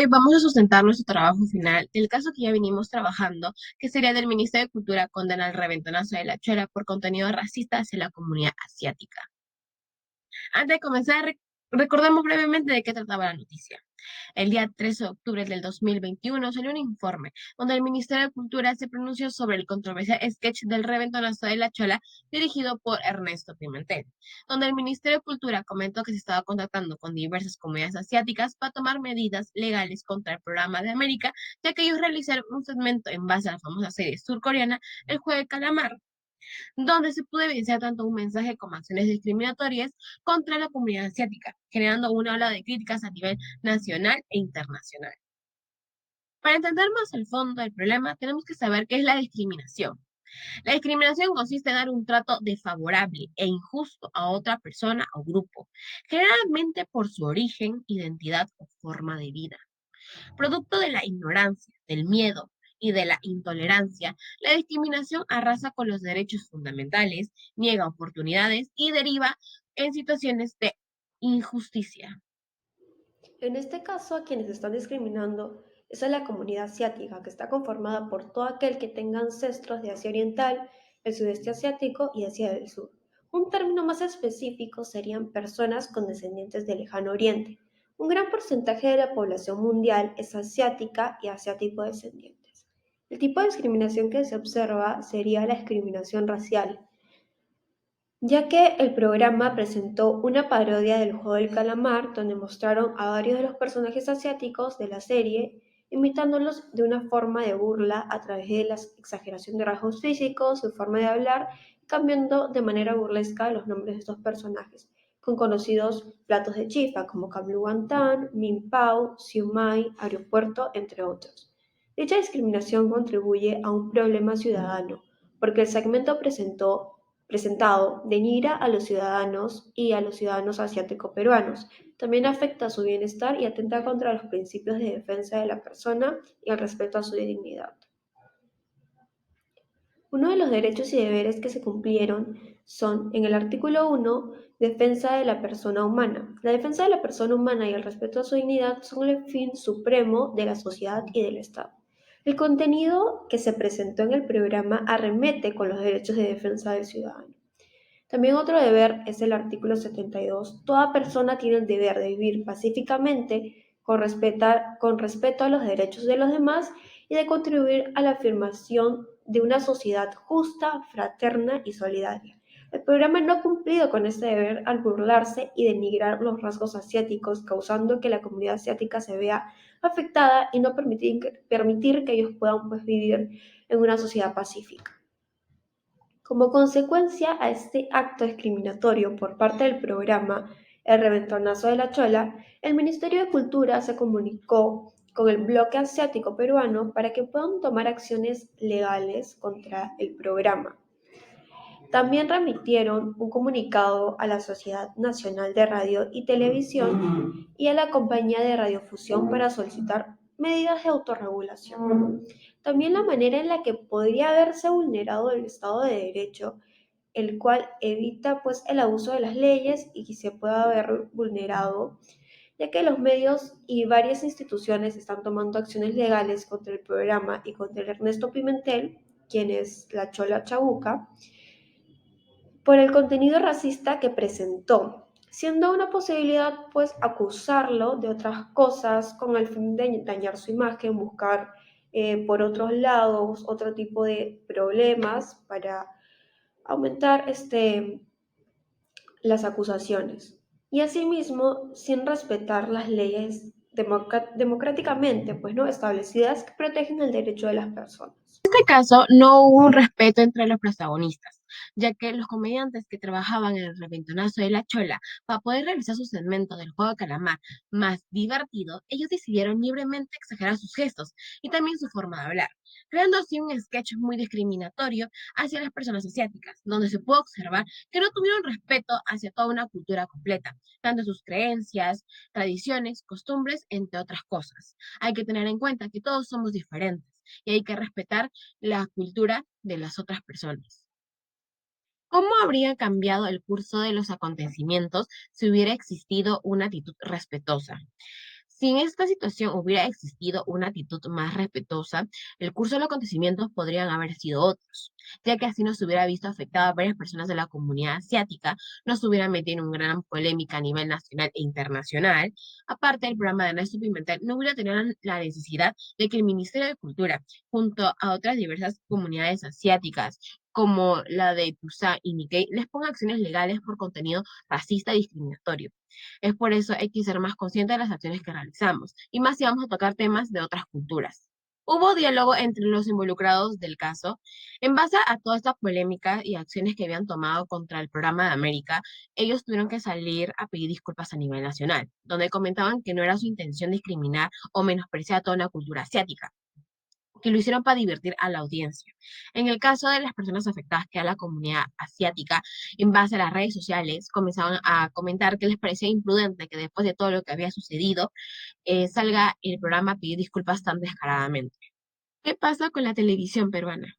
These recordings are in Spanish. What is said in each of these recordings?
hoy vamos a sustentar nuestro trabajo final del caso que ya venimos trabajando, que sería del Ministerio de Cultura condena al reventonazo de la Chola por contenido racista hacia la comunidad asiática. Antes de comenzar, recordemos brevemente de qué trataba la noticia. El día 13 de octubre del 2021 salió un informe donde el Ministerio de Cultura se pronunció sobre el controversial sketch del reventonazo de la Chola dirigido por Ernesto Pimentel, donde el Ministerio de Cultura comentó que se estaba contactando con diversas comunidades asiáticas para tomar medidas legales contra el programa de América, ya que ellos realizaron un segmento en base a la famosa serie surcoreana El Juego de Calamar, donde se pudo evidenciar tanto un mensaje como acciones discriminatorias contra la comunidad asiática, generando una ola de críticas a nivel nacional e internacional. Para entender más el fondo del problema, tenemos que saber qué es la discriminación. La discriminación consiste en dar un trato desfavorable e injusto a otra persona o grupo, generalmente por su origen, identidad o forma de vida. Producto de la ignorancia, del miedo y de la intolerancia, la discriminación arrasa con los derechos fundamentales, niega oportunidades y deriva en situaciones de injusticia. En este caso, a quienes están discriminando es a la comunidad asiática, que está conformada por todo aquel que tenga ancestros de Asia Oriental, el sudeste asiático y Asia del Sur. Un término más específico serían personas con descendientes del Lejano Oriente. Un gran porcentaje de la población mundial es asiática y asiático-descendientes. El tipo de discriminación que se observa sería la discriminación racial, ya que el programa presentó una parodia del juego del calamar donde mostraron a varios de los personajes asiáticos de la serie imitándolos de una forma de burla a través de la exageración de rasgos físicos, su forma de hablar, cambiando de manera burlesca los nombres de estos personajes, con conocidos platos de chifa como Cam Guantán, Min Pao, Siu Mai, Aeropuerto, entre otros. Dicha discriminación contribuye a un problema ciudadano, porque el segmento presentado denigra a los ciudadanos y a los ciudadanos asiático-peruanos. También afecta a su bienestar y atenta contra los principios de defensa de la persona y el respeto a su dignidad. Uno de los derechos y deberes que se cumplieron son, en el artículo 1, defensa de la persona humana. La defensa de la persona humana y el respeto a su dignidad son el fin supremo de la sociedad y del Estado. El contenido que se presentó en el programa arremete con los derechos de defensa del ciudadano. También otro deber es el artículo 72. Toda persona tiene el deber de vivir pacíficamente con respeto a los derechos de los demás y de contribuir a la afirmación de una sociedad justa, fraterna y solidaria. El programa no ha cumplido con este deber al burlarse y denigrar los rasgos asiáticos, causando que la comunidad asiática se vea afectada y no permitir que ellos puedan vivir en una sociedad pacífica. Como consecuencia a este acto discriminatorio por parte del programa El Reventonazo de la Chola, el Ministerio de Cultura se comunicó con el bloque asiático peruano para que puedan tomar acciones legales contra el programa. También remitieron un comunicado a la Sociedad Nacional de Radio y Televisión y a la Compañía de Radiofusión para solicitar medidas de autorregulación. También la manera en la que podría haberse vulnerado el Estado de Derecho, el cual evita pues el abuso de las leyes y que se pueda haber vulnerado, ya que los medios y varias instituciones están tomando acciones legales contra el programa y contra el Ernesto Pimentel, quien es la Chola Chabuca, por el contenido racista que presentó, siendo una posibilidad pues acusarlo de otras cosas con el fin de dañar su imagen, buscar por otros lados otro tipo de problemas para aumentar las acusaciones. Y asimismo, sin respetar las leyes democráticamente pues, ¿no? establecidas que protegen el derecho de las personas. En este caso, no hubo un respeto entre los protagonistas, ya que los comediantes que trabajaban en el reventonazo de la Chola, para poder realizar su segmento del juego de calamar más divertido, ellos decidieron libremente exagerar sus gestos y también su forma de hablar, creando así un sketch muy discriminatorio hacia las personas asiáticas, donde se puede observar que no tuvieron respeto hacia toda una cultura completa, tanto sus creencias, tradiciones, costumbres, entre otras cosas. Hay que tener en cuenta que todos somos diferentes y hay que respetar la cultura de las otras personas. ¿Cómo habría cambiado el curso de los acontecimientos si hubiera existido una actitud respetuosa? Si en esta situación hubiera existido una actitud más respetuosa, el curso de los acontecimientos podrían haber sido otros, ya que así no se hubiera visto afectada a varias personas de la comunidad asiática, no se hubiera metido en una gran polémica a nivel nacional e internacional. Aparte, el programa de Nelson Pimentel no hubiera tenido la necesidad de que el Ministerio de Cultura, junto a otras diversas comunidades asiáticas, como la de Pusan y Nikkei, les ponga acciones legales por contenido racista y discriminatorio. Es por eso hay que ser más conscientes de las acciones que realizamos, y más si vamos a tocar temas de otras culturas. Hubo diálogo entre los involucrados del caso. En base a toda esta polémica y acciones que habían tomado contra el programa de América, ellos tuvieron que salir a pedir disculpas a nivel nacional, donde comentaban que no era su intención discriminar o menospreciar a toda una cultura asiática, que lo hicieron para divertir a la audiencia. En el caso de las personas afectadas, que a la comunidad asiática, en base a las redes sociales, comenzaban a comentar que les parecía imprudente que después de todo lo que había sucedido, salga el programa a pedir disculpas tan descaradamente. ¿Qué pasa con la televisión peruana?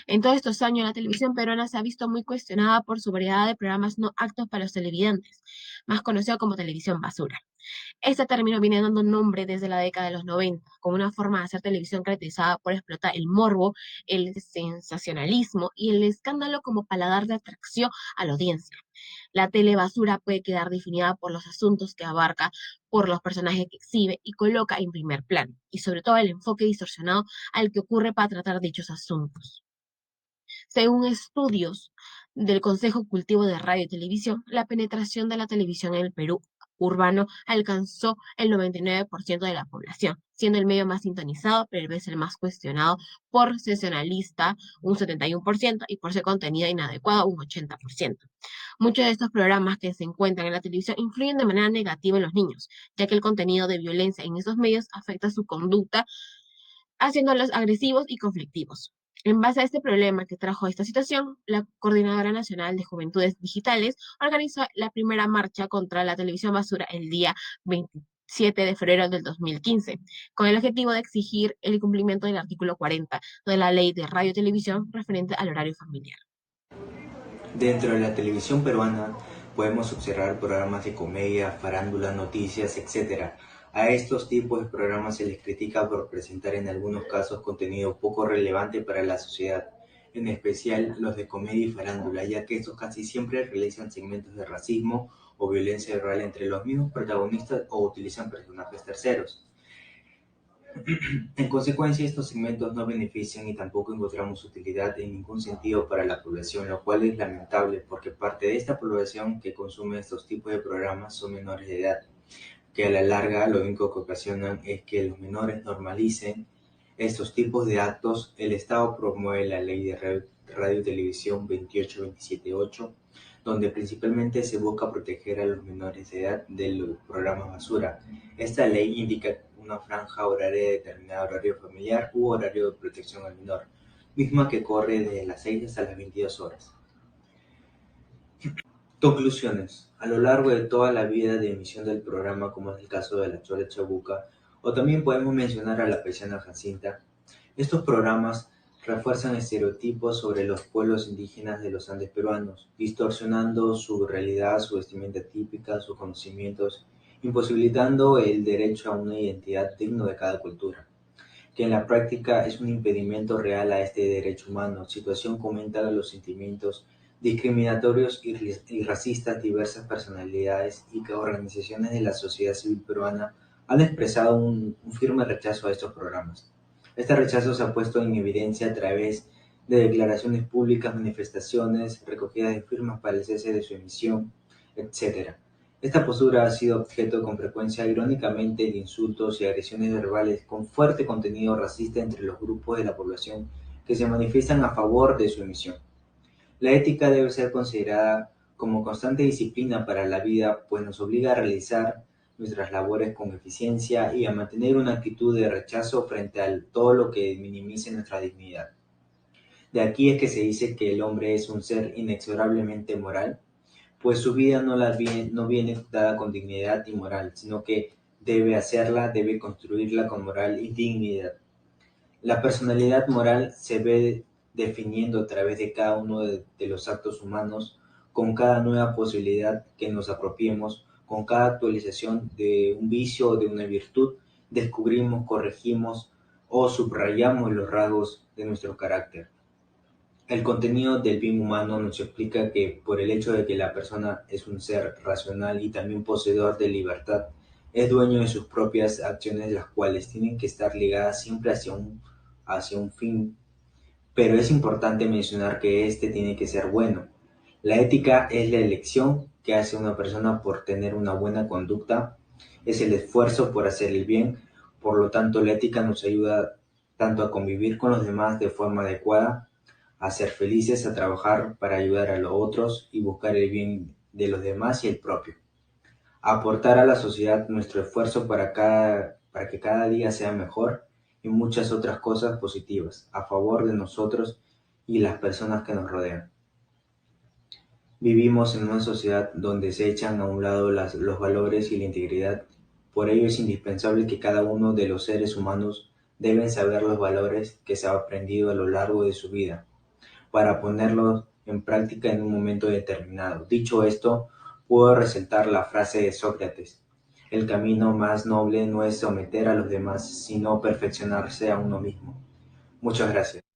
En todos estos años, la televisión peruana se ha visto muy cuestionada por su variedad de programas no aptos para los televidentes, más conocido como televisión basura. Este término viene dando nombre desde la década de los 90, como una forma de hacer televisión caracterizada por explotar el morbo, el sensacionalismo y el escándalo como paladar de atracción a la audiencia. La telebasura puede quedar definida por los asuntos que abarca, por los personajes que exhibe y coloca en primer plano, y sobre todo el enfoque distorsionado al que ocurre para tratar dichos asuntos. Según estudios del Consejo Cultivo de Radio y Televisión, la penetración de la televisión en el Perú urbano alcanzó el 99% de la población, siendo el medio más sintonizado, pero a veces el más cuestionado por sensacionalista, un 71%, y por ser contenido inadecuado, un 80%. Muchos de estos programas que se encuentran en la televisión influyen de manera negativa en los niños, ya que el contenido de violencia en esos medios afecta su conducta, haciéndolos agresivos y conflictivos. En base a este problema que trajo esta situación, la Coordinadora Nacional de Juventudes Digitales organizó la primera marcha contra la televisión basura el día 27 de febrero del 2015, con el objetivo de exigir el cumplimiento del artículo 40 de la Ley de Radio y Televisión referente al horario familiar. Dentro de la televisión peruana podemos observar programas de comedia, farándula, noticias, etc. A estos tipos de programas se les critica por presentar en algunos casos contenido poco relevante para la sociedad, en especial los de comedia y farándula, ya que estos casi siempre realizan segmentos de racismo o violencia real entre los mismos protagonistas o utilizan personajes terceros. En consecuencia, estos segmentos no benefician y tampoco encontramos utilidad en ningún sentido para la población, lo cual es lamentable porque parte de esta población que consume estos tipos de programas son menores de edad, que a la larga lo único que ocasionan es que los menores normalicen estos tipos de actos. El Estado promueve la Ley de Radio y Televisión 28278, donde principalmente se busca proteger a los menores de edad de los programas basura. Esta ley indica una franja horaria de determinado horario familiar u horario de protección al menor, misma que corre desde las 6 hasta las 22 horas. Conclusiones. A lo largo de toda la vida de emisión del programa, como es el caso de La Chola Chabuca, o también podemos mencionar a La Paisana Jacinta, estos programas refuerzan estereotipos sobre los pueblos indígenas de los Andes peruanos, distorsionando su realidad, su vestimenta típica, sus conocimientos, imposibilitando el derecho a una identidad digna de cada cultura, que en la práctica es un impedimento real a este derecho humano, situación que aumenta los sentimientos discriminatorios y racistas. Diversas personalidades y organizaciones de la sociedad civil peruana han expresado un firme rechazo a estos programas. Este rechazo se ha puesto en evidencia a través de declaraciones públicas, manifestaciones, recogidas de firmas para el cese de su emisión, etc. Esta postura ha sido objeto con frecuencia, irónicamente, de insultos y agresiones verbales con fuerte contenido racista entre los grupos de la población que se manifiestan a favor de su emisión. La ética debe ser considerada como constante disciplina para la vida, pues nos obliga a realizar nuestras labores con eficiencia y a mantener una actitud de rechazo frente a todo lo que minimice nuestra dignidad. De aquí es que se dice que el hombre es un ser inexorablemente moral, pues su vida no viene dada con dignidad y moral, sino que debe construirla con moral y dignidad. La personalidad moral se ve definiendo a través de cada uno de los actos humanos, con cada nueva posibilidad que nos apropiemos, Con cada actualización de un vicio o de una virtud, descubrimos, corregimos o subrayamos los rasgos de nuestro carácter. El contenido del bien humano nos explica que por el hecho de que la persona es un ser racional y también poseedor de libertad, es dueño de sus propias acciones, las cuales tienen que estar ligadas siempre hacia un fin, pero es importante mencionar que este tiene que ser bueno. La ética es la elección que hace una persona por tener una buena conducta, es el esfuerzo por hacer el bien, por lo tanto la ética nos ayuda tanto a convivir con los demás de forma adecuada, a ser felices, a trabajar para ayudar a los otros y buscar el bien de los demás y el propio, a aportar a la sociedad nuestro esfuerzo para que cada día sea mejor y muchas otras cosas positivas a favor de nosotros y las personas que nos rodean. Vivimos en una sociedad donde se echan a un lado los valores y la integridad. Por ello es indispensable que cada uno de los seres humanos deben saber los valores que se ha aprendido a lo largo de su vida para ponerlos en práctica en un momento determinado. Dicho esto, puedo resaltar la frase de Sócrates: el camino más noble no es someter a los demás, sino perfeccionarse a uno mismo. Muchas gracias.